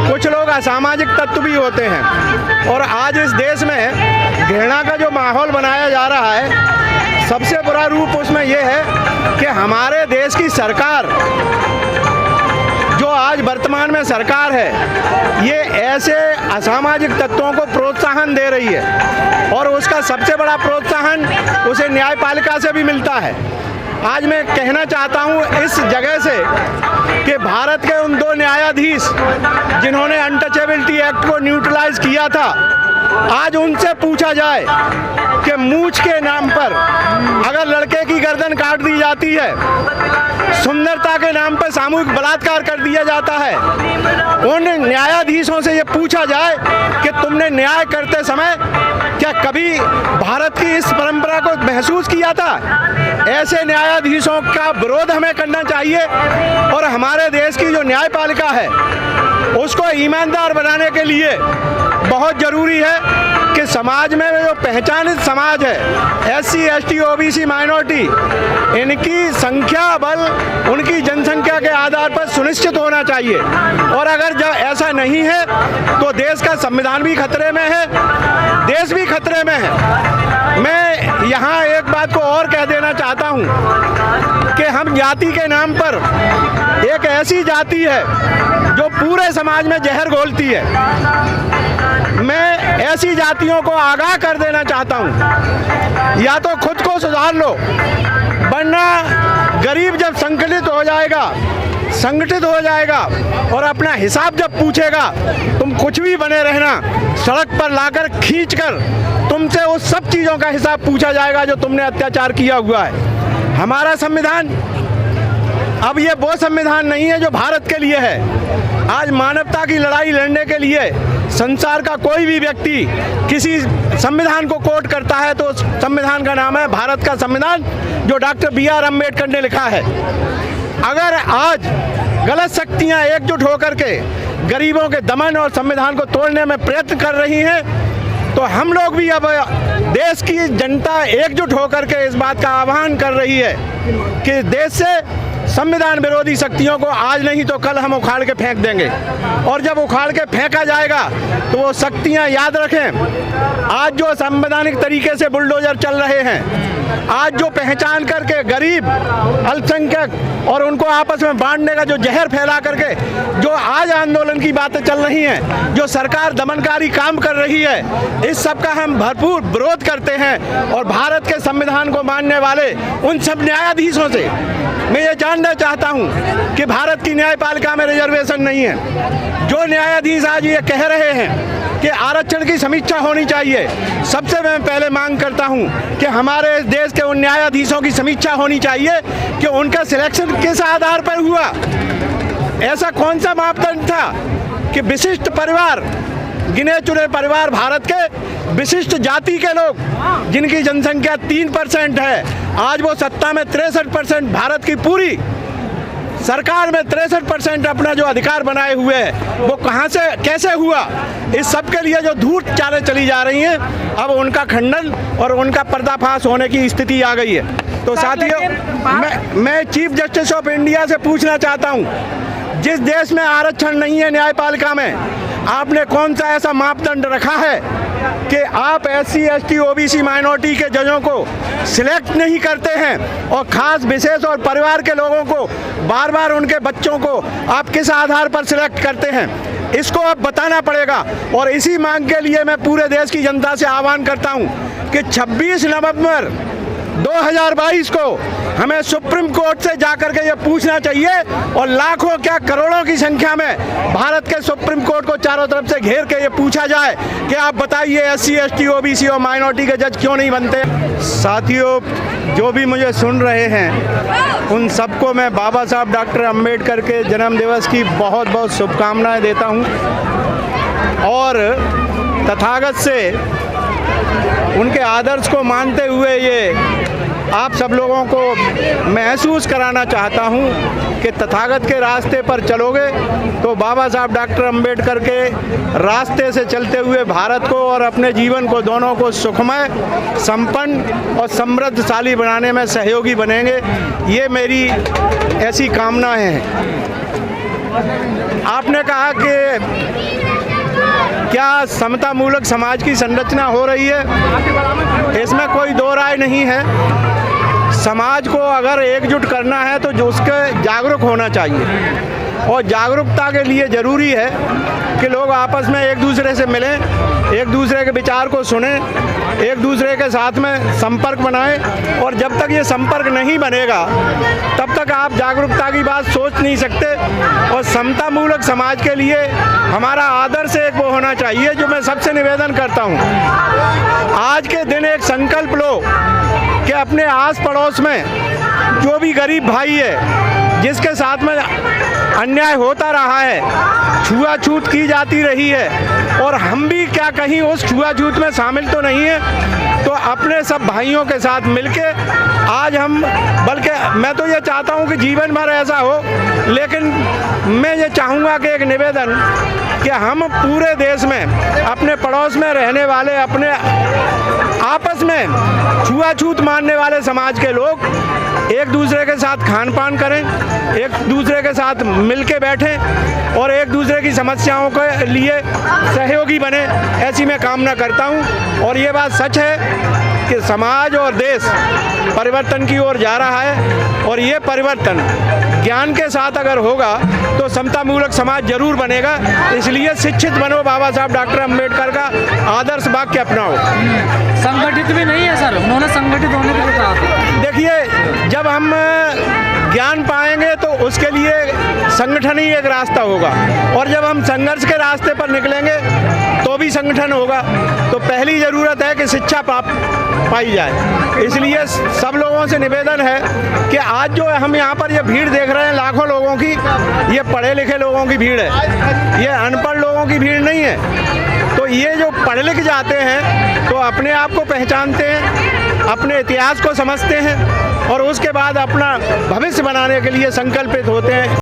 कुछ लोग असामाजिक तत्व भी होते हैं। और आज इस देश में घृणा का जो माहौल बनाया जा रहा है, सबसे बुरा रूप उसमें यह है कि हमारे देश की सरकार, जो आज वर्तमान में सरकार है, ये ऐसे असामाजिक तत्वों को प्रोत्साहन दे रही है और उसका सबसे बड़ा प्रोत्साहन उसे न्यायपालिका से भी मिलता है। आज मैं कहना चाहता हूँ इस जगह से कि भारत के उन 2 न्यायाधीश जिन्होंने अनटचेबिलिटी एक्ट को न्यूट्रलाइज किया था, आज उनसे पूछा जाए कि मूंछ के नाम पर अगर लड़के की गर्दन काट दी जाती है, सुंदरता के नाम पर सामूहिक बलात्कार कर दिया जाता है, उन न्यायाधीशों से ये पूछा जाए कि तुमने न्याय करते समय क्या कभी भारत की इस परंपरा को महसूस किया था? ऐसे न्यायाधीशों का विरोध हमें करना चाहिए और हमारे देश की जो न्यायपालिका है उसको ईमानदार बनाने के लिए बहुत ज़रूरी है कि समाज में जो पहचानित समाज है, SC, ST, OBC, माइनॉरिटी, इनकी संख्या बल उनकी जनसंख्या के आधार पर सुनिश्चित होना चाहिए। और अगर जब ऐसा नहीं है तो देश का संविधान भी खतरे में है, देश भी खतरे में है। मैं यहाँ एक बात को और कह देना चाहता हूँ कि हम जाति के नाम पर, एक ऐसी जाति है जो पूरे समाज में जहर घोलती है, मैं ऐसी जातियों को आगाह कर देना चाहता हूँ, या तो खुद को सुधार लो, वरना गरीब जब संगठित हो जाएगा और अपना हिसाब जब पूछेगा, तुम कुछ भी बने रहना, सड़क पर लाकर खींचकर तुमसे उस सब चीज़ों का हिसाब पूछा जाएगा जो तुमने अत्याचार किया हुआ है। हमारा संविधान अब ये वो संविधान नहीं है जो भारत के लिए है। आज मानवता की लड़ाई लड़ने के लिए संसार का कोई भी व्यक्ति किसी संविधान को कोट करता है तो संविधान का नाम है भारत का संविधान, जो डॉक्टर BR अम्बेडकर ने लिखा है। अगर आज गलत शक्तियां एकजुट होकर के गरीबों के दमन और संविधान को तोड़ने में प्रयत्न कर रही हैं, तो हम लोग भी अब देश की जनता एकजुट होकर के इस बात का आह्वान कर रही है कि देश से संविधान विरोधी शक्तियों को आज नहीं तो कल हम उखाड़ के फेंक देंगे। और जब उखाड़ के फेंका जाएगा तो वो शक्तियां याद रखें, आज जो संवैधानिक तरीके से बुलडोजर चल रहे हैं, आज जो पहचान करके गरीब, अल्पसंख्यक और उनको आपस में बांटने का जो जहर फैला करके जो आज आंदोलन की बातें चल रही हैं, जो सरकार दमनकारी काम कर रही है, इस सब का हम भरपूर विरोध करते हैं। और भारत के संविधान को मानने वाले उन सब न्यायाधीशों से मैं ये जानना चाहता हूँ कि भारत की न्यायपालिका में रिजर्वेशन नहीं है। जो न्यायाधीश आज ये कह रहे हैं कि आरक्षण की समीक्षा होनी चाहिए, सबसे मैं पहले मांग करता हूँ कि हमारे देश के उन न्यायाधीशों की समीक्षा होनी चाहिए कि उनका सिलेक्शन किस आधार पर हुआ। ऐसा कौन सा मापदंड था कि विशिष्ट परिवार, गिने चुने परिवार, भारत के विशिष्ट जाति के लोग जिनकी जनसंख्या 3% है, आज वो सत्ता में 63%, भारत की पूरी सरकार में 63% अपना जो अधिकार बनाए हुए हैं, वो कहाँ से कैसे हुआ? इस सब के लिए जो धूर्त चालें चली जा रही हैं, अब उनका खंडन और उनका पर्दाफाश होने की स्थिति आ गई है। तो साथियों, मैं चीफ जस्टिस ऑफ इंडिया से पूछना चाहता हूँ, जिस देश में आरक्षण नहीं है न्यायपालिका में, आपने कौन सा ऐसा मापदंड रखा है कि आप SC, ST, OBC माइनॉरिटी के जजों को सिलेक्ट नहीं करते हैं और खास विशेष और परिवार के लोगों को बार बार उनके बच्चों को आप किस आधार पर सिलेक्ट करते हैं? इसको अब बताना पड़ेगा। और इसी मांग के लिए मैं पूरे देश की जनता से आह्वान करता हूं कि 26 नवंबर 2022 को हमें सुप्रीम कोर्ट से जाकर के ये पूछना चाहिए और लाखों क्या करोड़ों की संख्या में भारत के सुप्रीम कोर्ट को चारों तरफ से घेर के ये पूछा जाए कि आप बताइए SC, ST, OBC और माइनॉरिटी के जज क्यों नहीं बनते। साथियों, जो भी मुझे सुन रहे हैं उन सबको मैं बाबा साहब डॉक्टर अम्बेडकर के जन्मदिवस की बहुत बहुत शुभकामनाएं देता हूं और तथागत से उनके आदर्श को मानते हुए ये आप सब लोगों को महसूस कराना चाहता हूं कि तथागत के रास्ते पर चलोगे तो बाबा साहब डॉक्टर अम्बेडकर के रास्ते से चलते हुए भारत को और अपने जीवन को दोनों को सुखमय, संपन्न और समृद्धशाली बनाने में सहयोगी बनेंगे। ये मेरी ऐसी कामनाएं हैं। आपने कहा कि क्या समतामूलक समाज की संरचना हो रही है, इसमें कोई दो राय नहीं है। समाज को अगर एकजुट करना है तो जो उसके जागरूक होना चाहिए, और जागरूकता के लिए ज़रूरी है कि लोग आपस में एक दूसरे से मिलें, एक दूसरे के विचार को सुनें, एक दूसरे के साथ में संपर्क बनाएं। और जब तक ये संपर्क नहीं बनेगा तब तक आप जागरूकता की बात सोच नहीं सकते। और समतामूलक समाज के लिए हमारा आदर्श एक वो होना चाहिए जो मैं सबसे निवेदन करता हूँ, आज के दिन एक संकल्प लो कि अपने आस पड़ोस में जो भी गरीब भाई है, जिसके साथ में अन्याय होता रहा है, छुआछूत की जाती रही है, और हम भी क्या कहीं उस छुआछूत में शामिल तो नहीं है, तो अपने सब भाइयों के साथ मिलके आज हम, बल्कि मैं तो ये चाहता हूँ कि जीवन भर ऐसा हो, लेकिन मैं ये चाहूँगा कि एक निवेदन कि हम पूरे देश में अपने पड़ोस में रहने वाले, अपने आपस में छुआछूत मानने वाले समाज के लोग एक दूसरे के साथ खान पान करें, एक दूसरे के साथ मिलके बैठें और एक दूसरे की समस्याओं के लिए सहयोगी बने, ऐसी मैं कामना करता हूं। और ये बात सच है कि समाज और देश परिवर्तन की ओर जा रहा है, और ये परिवर्तन ज्ञान के साथ अगर होगा तो समतामूलक समाज जरूर बनेगा। इसलिए शिक्षित बनो, बाबा साहब डॉक्टर अम्बेडकर का आदर्श वाक्य अपनाओ। संगठित भी नहीं है सर, उन्होंने संगठित होने के लिए कहा था। देखिए, जब हम ज्ञान पाएंगे तो उसके लिए संगठन ही एक रास्ता होगा, और जब हम संघर्ष के रास्ते पर निकलेंगे तो भी संगठन होगा। तो पहली ज़रूरत है कि शिक्षा पाई जाए। इसलिए सब लोगों से निवेदन है कि आज जो हम यहाँ पर ये भीड़ देख रहे हैं लाखों लोगों की, ये पढ़े लिखे लोगों की भीड़ है, ये अनपढ़ लोगों की भीड़ नहीं है। तो ये जो पढ़ लिख जाते हैं तो अपने आप को पहचानते हैं, अपने इतिहास को समझते हैं, और उसके बाद अपना भविष्य बनाने के लिए संकल्पित होते हैं।